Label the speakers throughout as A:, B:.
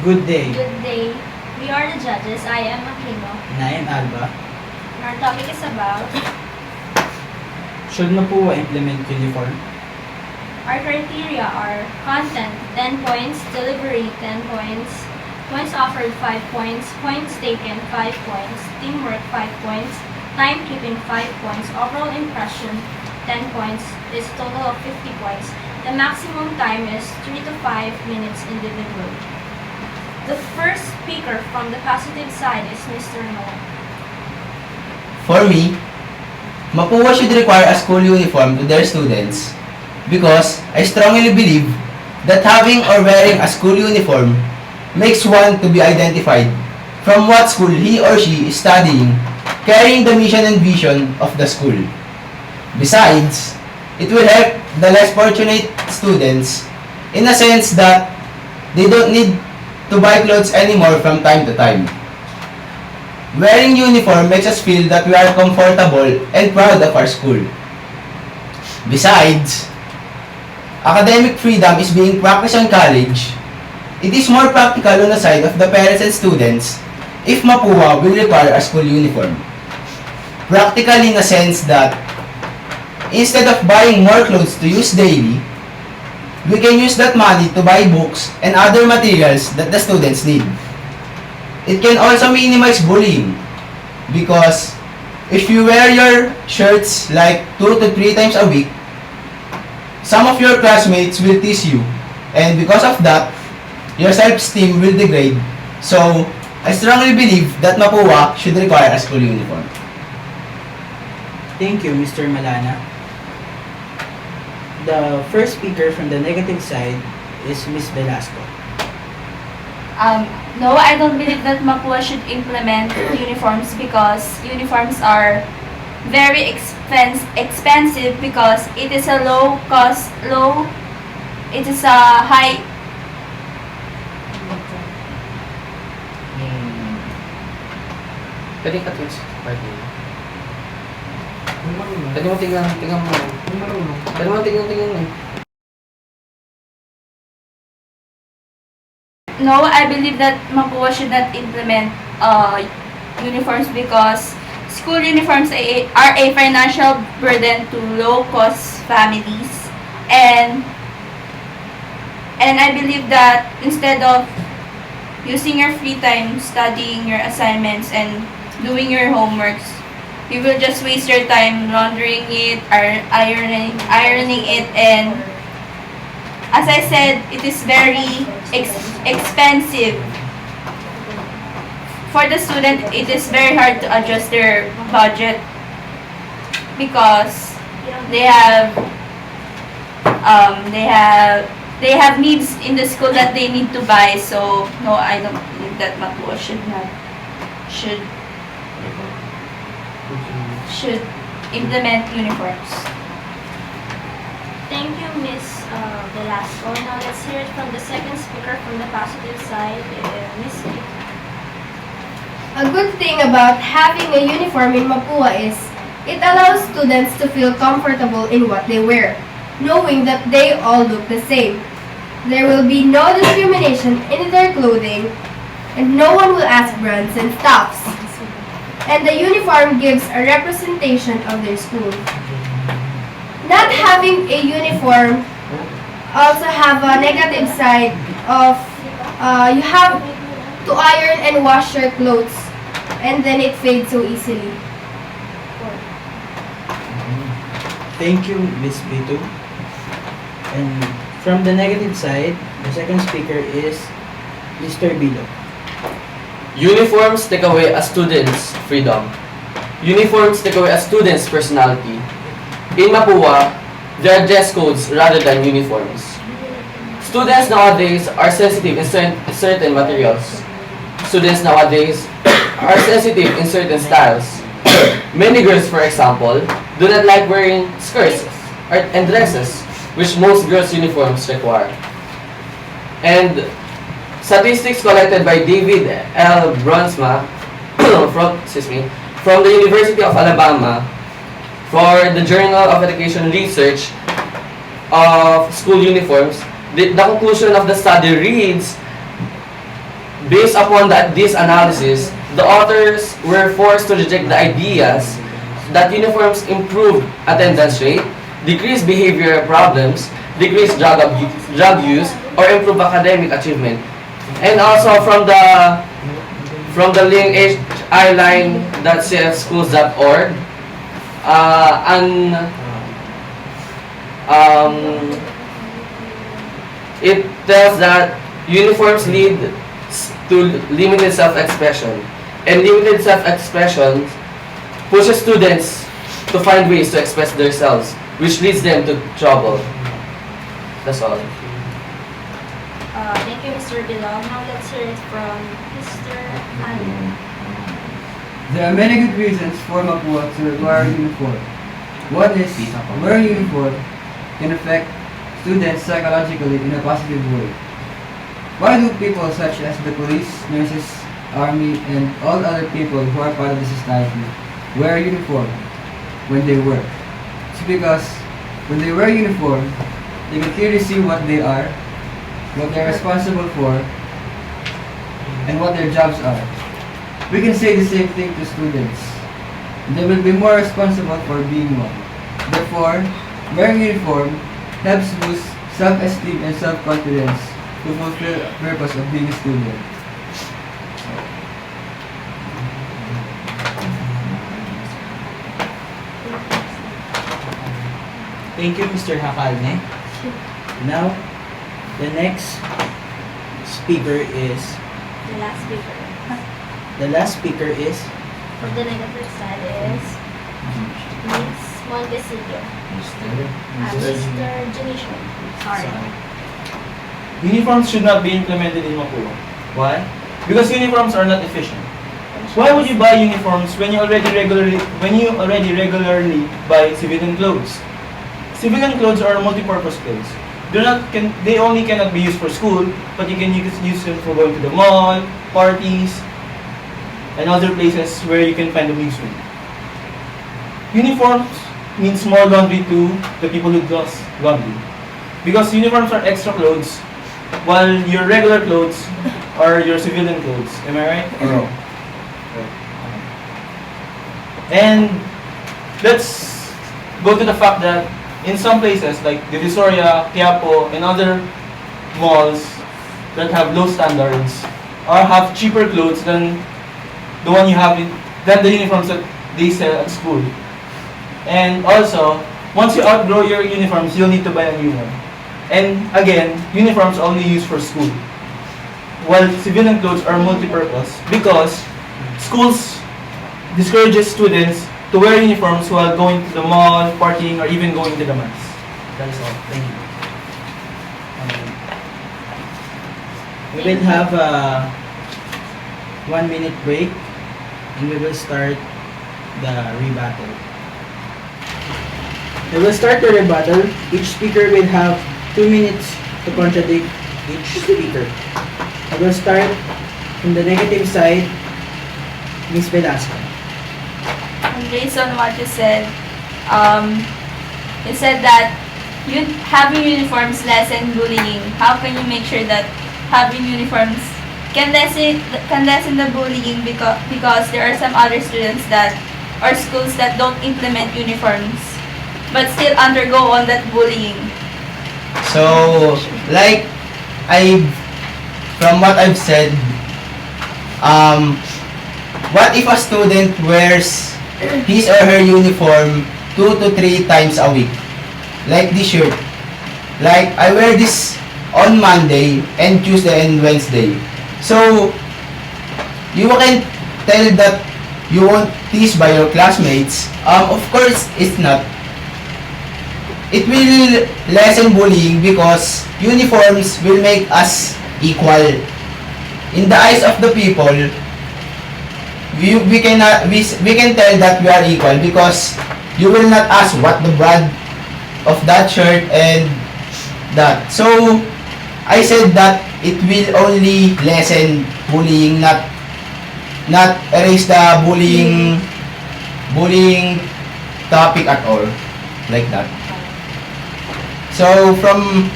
A: Good day.
B: Good day. We are the judges. I am Aquino.
A: And I am Alba.
B: And our topic is about
A: Should Mapua implement uniform?
B: our criteria are content 10 points, delivery 10 points, points offered 5 points, points taken 5 points, teamwork 5 points, timekeeping 5 points, overall impression 10 points is a total of 50 points. The maximum time is 3 to 5 minutes individually. The first speaker from the positive side is Mr. Noel.
C: For me, Mapua should require a school uniform to their students because I strongly believe that having or wearing a school uniform makes one to be identified from what school he or she is studying, carrying the mission and vision of the school. Besides, it will help the less fortunate students in a sense that they don't need to buy clothes anymore from time to time. Wearing uniform makes us feel that we are comfortable and proud of our school. Besides, academic freedom is being practiced on college. It is more practical on the side of the parents and students if Mapua will require a school uniform. Practical in the sense that instead of buying more clothes to use daily, we can use that money to buy books and other materials that the students need. It can also minimize bullying because if you wear your shirts like 2 to 3 times a week, some of your classmates will tease you, and because of that, your self-esteem will degrade. So, I strongly believe that Mapua should require a school uniform.
A: Thank you, Mr. Malana. The first speaker from the negative side is Ms. Velasco.
D: No, I don't believe that Mapua should implement uniforms because uniforms are very expensive because it is a it is a high,
E: Pwede ka twist party. Pwede mo tingnan mo. Pwede mo tingnan mo.
D: no, I believe that Mapua should not implement uniforms because school uniforms are a financial burden to low-cost families, and I believe that instead of using your free time studying your assignments and doing your homeworks, you will just waste your time laundering it or ironing it, and as I said, it is very expensive. For the student, it is very hard to adjust their budget because they have needs in the school that they need to buy. So no, I don't believe that Mapua should implement uniforms.
B: Thank you, Ms. Velasco. Now let's hear it from the second speaker from the positive side, Ms. Kate.
F: A good thing about having a uniform in Mapua is it allows students to feel comfortable in what they wear, knowing that they all look the same. There will be no discrimination in their clothing, and no one will ask brands and stuffs. And the uniform gives a representation of their school. Not having a uniform also have a negative side of you have to iron and wash your clothes, and then it fades so easily.
A: Thank you, Ms. Bitu. And from the negative side, the second speaker is Mr. Bilo.
E: Uniforms take away a student's freedom. Uniforms take away a student's personality. In Mapua, there are dress codes rather than uniforms. Students nowadays are sensitive in certain materials. Students nowadays are sensitive in certain styles. Many girls, for example, do not like wearing skirts and dresses, which most girls' uniforms require. And statistics collected by David L. Brunsma from the University of Alabama for the Journal of Education Research of School Uniforms, the conclusion of the study reads Based upon this analysis, the authors were forced to reject the ideas that uniforms improve attendance rate, decrease behavioral problems, decrease drug use, or improve academic achievement. And also from the link hiline.cfschools.org, it tells that uniforms lead to limited self-expression, and limited self-expression pushes students to find ways to express themselves, which leads them to trouble. That's all.
B: Thank you, Mr. Bilal. Now let's hear it from Mr. Allen.
G: There are many good reasons for Mapua to require uniform. One is, wearing uniform can affect students psychologically in a positive way. Why do people such as the police, nurses, army, and all other people who are part of the society wear uniform when they work? It's because when they wear uniform, they can clearly see what they are, what they're responsible for, and what their jobs are. We can say the same thing to students. They will be more responsible for being one. Therefore, wearing uniform helps boost self-esteem and self-confidence to fulfill the purpose of being a student.
A: Thank you, Mr. Hakalne. Now, the next speaker is,
B: The last speaker.
A: the last speaker is,
B: From the negative side is Miss Montecillo. Mr. Janicio. Sorry.
H: Uniforms should not be implemented in Mapua. Why? Because uniforms are not efficient. Why would you buy uniforms when you already regularly buy civilian clothes? Civilian clothes are multi-purpose clothes. They only cannot be used for school, but you can use them for going to the mall, parties, and other places where you can find amusement. Uniforms means more laundry to the people who does laundry. Because uniforms are extra clothes, while your regular clothes are your civilian clothes. Am I right or wrong? And let's go to the fact that in some places like Divisoria, Quiapo, and other malls that have low standards or have cheaper clothes than the one you have than the uniforms that they sell at school. And also, once you outgrow your uniforms, you'll need to buy a new one. And again, uniforms are only used for school, while civilian clothes are multi-purpose because schools discourages students to wear uniforms while going to the mall, partying, or even going to the mass.
A: that is all. Thank you. We will have a 1-minute break and we will start the rebuttal. We will start the rebuttal. Each speaker will have 2 minutes to contradict each speaker. I will start from the negative side, Ms. Velasco.
D: And based on what you said that having uniforms lessen bullying. How can you make sure that having uniforms can lessen the bullying because there are some other students or schools that don't implement uniforms but still undergo all that bullying?
C: So, like, from what I've said, what if a student wears his or her uniform 2 to 3 times a week? Like this shirt. Like, I wear this on Monday and Tuesday and Wednesday. So, you can tell that you won't teased by your classmates. Of course, it's not. It will lessen bullying because uniforms will make us equal. In the eyes of the people, we can tell that we are equal because you will not ask what the brand of that shirt and that. So I said that it will only lessen bullying, not erase the bullying topic at all, like that. So from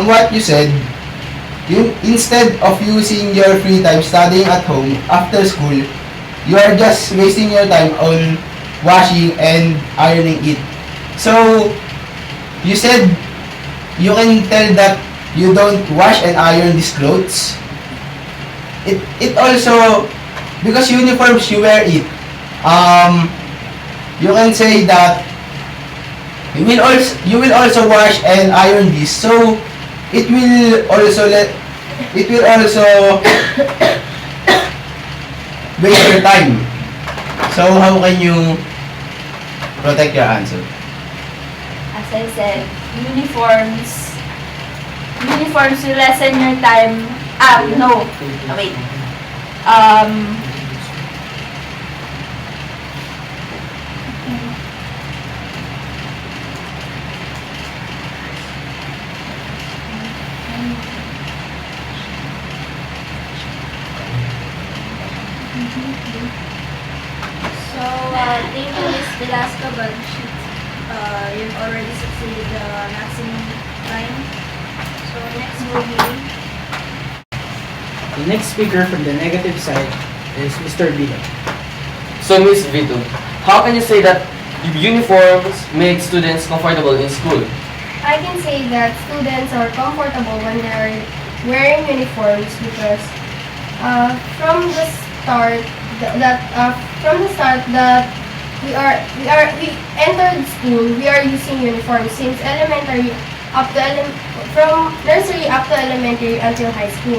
C: what you said, Instead of using your free time studying at home after school, you are just wasting your time on washing and ironing it. So, you said you can tell that you don't wash and iron these clothes. It also, because uniforms you wear it, you can say that you will also wash and iron this, so it will also waste your time. So how can you protect your answer?
D: As I said, uniforms will lessen your time. No. Wait.
B: So, thank you, Ms. Velasco, but you've already succeeded the maximum time. So, next will be
A: The next speaker from the negative side is Mr. Bilo.
E: So, Miss Vito, how can you say that uniforms make students comfortable in school?
F: I can say that students are comfortable when they are wearing uniforms because from the start that we entered school, we are using uniforms since elementary from nursery up to elementary until high school.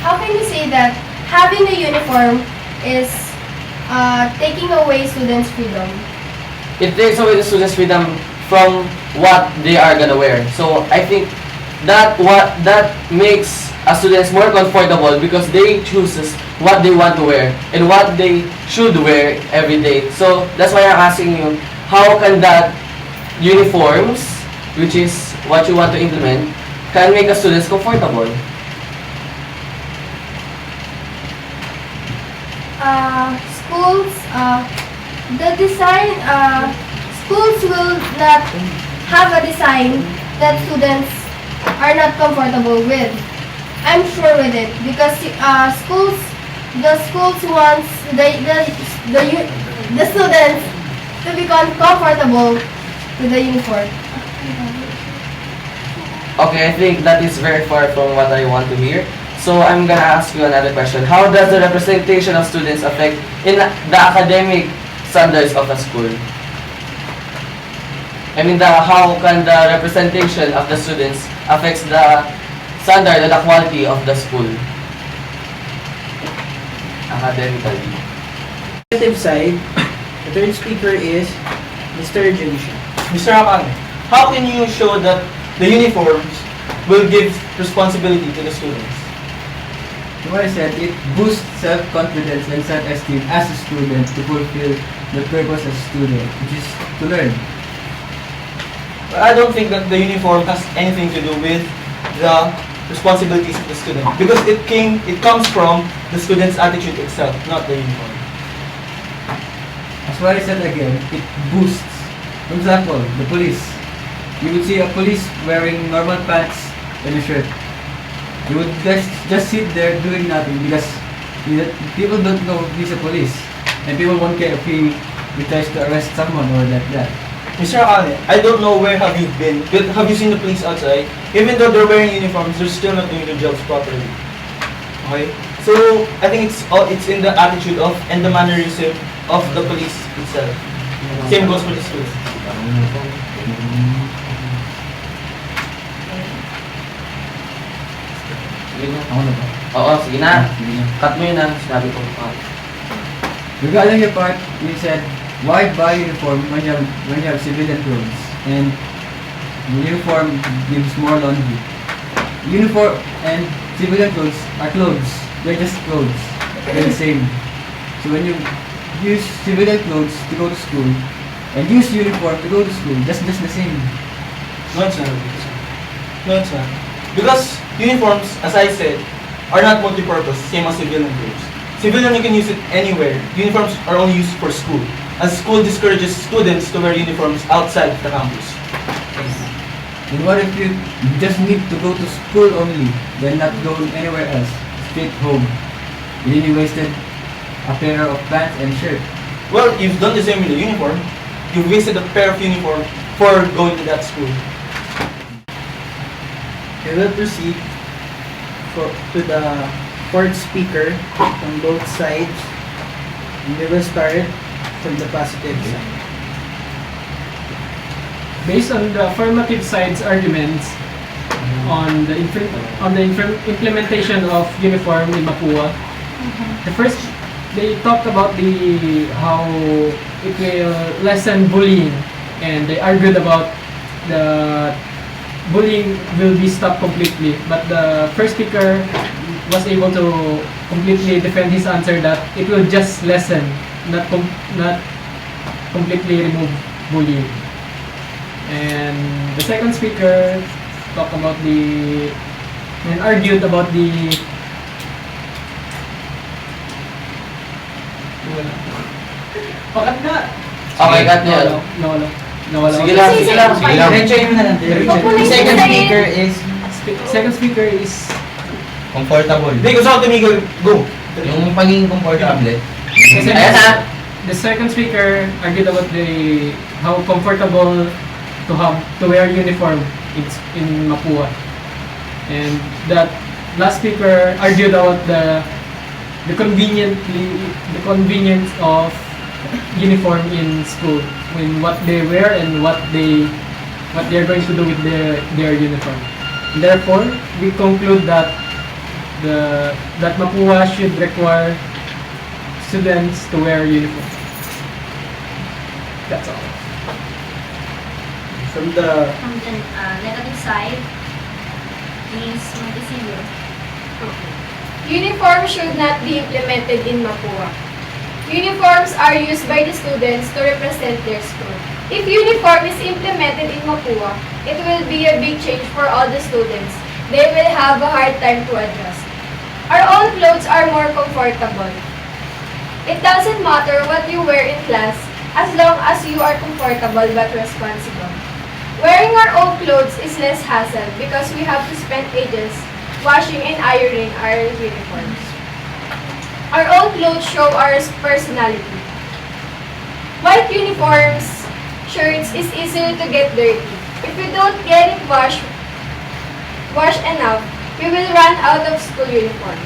F: How can you say that having a uniform is taking away students' freedom?
E: It takes away the students' freedom from what they are gonna wear. So I think that makes students more comfortable because they chooses what they want to wear and what they should wear every day. So that's why I'm asking you, how can that uniforms, which is what you want to implement, can make a students comfortable?
F: Schools, the design, schools will not have a design that students are not comfortable with. I'm sure with it because the schools wants the students to become comfortable with the uniform.
E: Okay, I think that is very far from what I want to hear. So I'm gonna ask you another question. How does the representation of students affect in the academic standards of a school? I mean, how can the representation of the students affects the standard and the quality of the school academically?
A: Negative side, the third speaker is Mr. Junisha.
H: Mr. Akane, how can you show that the uniforms will give responsibility to the students?
G: So what I said, it boosts self-confidence and self-esteem as a student to fulfill the purpose as a student, which is to learn.
H: But I don't think that the uniform has anything to do with the responsibilities of the student because it comes from the student's attitude itself, not the uniform.
G: As what I said again, it boosts. For example, the police. You would see a police wearing normal pants and a shirt. You would just sit there doing nothing because people don't know he's a police. And people won't care if he tries to arrest someone or like that.
H: Mr. Akane, I don't know where have you been, but have you seen the police outside? Even though they're wearing uniforms, they're still not doing their jobs properly. Okay? So, I think it's in the attitude of and the mannerism of the police itself. Same goes for the students.
E: Sige na.
G: Ako na ba?
E: Oo, sige na.
G: Sige na.
E: Cut mo yun na. Sinabi ko.
G: Regarding your part, you said, why buy uniform when you have civilian clothes? And the uniform gives more laundry. Uniform and civilian clothes are clothes. They're just clothes. They're the same. So when you use civilian clothes to go to school and use uniform to go to school, that's just the same.
H: No, it's not. No, it's not. Because uniforms, as I said, are not multi-purpose, same as civilian clothes. Civilian, you can use it anywhere. Uniforms are only used for school. As school discourages students to wear uniforms outside the campus.
G: Then what if you just need to go to school only, then not go anywhere else, straight home? And then you wasted a pair of pants and shirt.
H: Well, you've done the same with the uniform. You wasted a pair of uniform for going to that school.
A: We will proceed to the fourth speaker on both sides. And we will start from the positive side.
I: Based on the affirmative side's arguments on the implementation of uniform in Mapua, the first they talked about how it will lessen bullying, and they argued about the bullying will be stopped completely. But the first speaker was able to completely defend his answer that it will just lessen, not completely remove bullying. And the second speaker talked about and argued about Pakat nga!
E: Okay, cut niya.
I: Nawala.
E: Sige lang, sige lang.
C: Sige lang.
A: Diretso mo na lang. Diretso.
F: Makulay
A: The second
F: na yun.
A: speaker is
I: Second speaker is
C: Comfortable.
H: Hindi, kung saan tumigil, go!
C: Yung pagiging komportable.
E: Ayan ha.
I: the second speaker argued about how comfortable to wear uniform in Mapua, and that last speaker argued about the convenience of uniform in school, when what they wear and what they're going to do with their uniform. Therefore, we conclude that Mapua should require students to wear uniform. That's all.
A: from the
B: From the negative side, is Montecillo.
F: Uniform should not be implemented in Mapua. Uniforms are used by the students to represent their school. If uniform is implemented in Mapua, it will be a big change for all the students. They will have a hard time to adjust. Our own clothes are more comfortable. It doesn't matter what you wear in class as long as you are comfortable but responsible. Wearing our own clothes is less hassle because we have to spend ages washing and ironing our uniforms. Our own clothes show our personality. White uniforms, shirts is easier to get dirty. If we don't get it washed enough, we will run out of school uniform.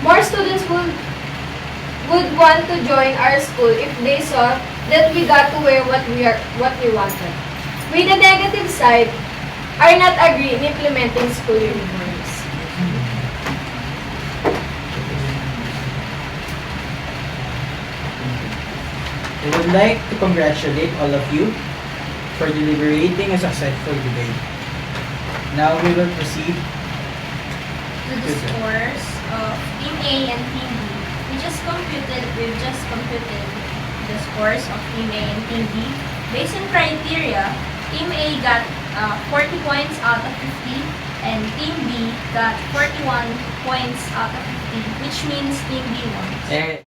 F: More students would want to join our school if they saw that we got to wear what we wanted. With the negative side, are not agree in implementing school uniforms.
A: I would like to congratulate all of you for deliberating a successful debate. Now we will proceed.
B: To the scores of Team A and Team B. We've just computed the scores of Team A and Team B. Based on criteria, Team A got 40 points out of 50 and Team B got 41 points out of 50, which means Team B won.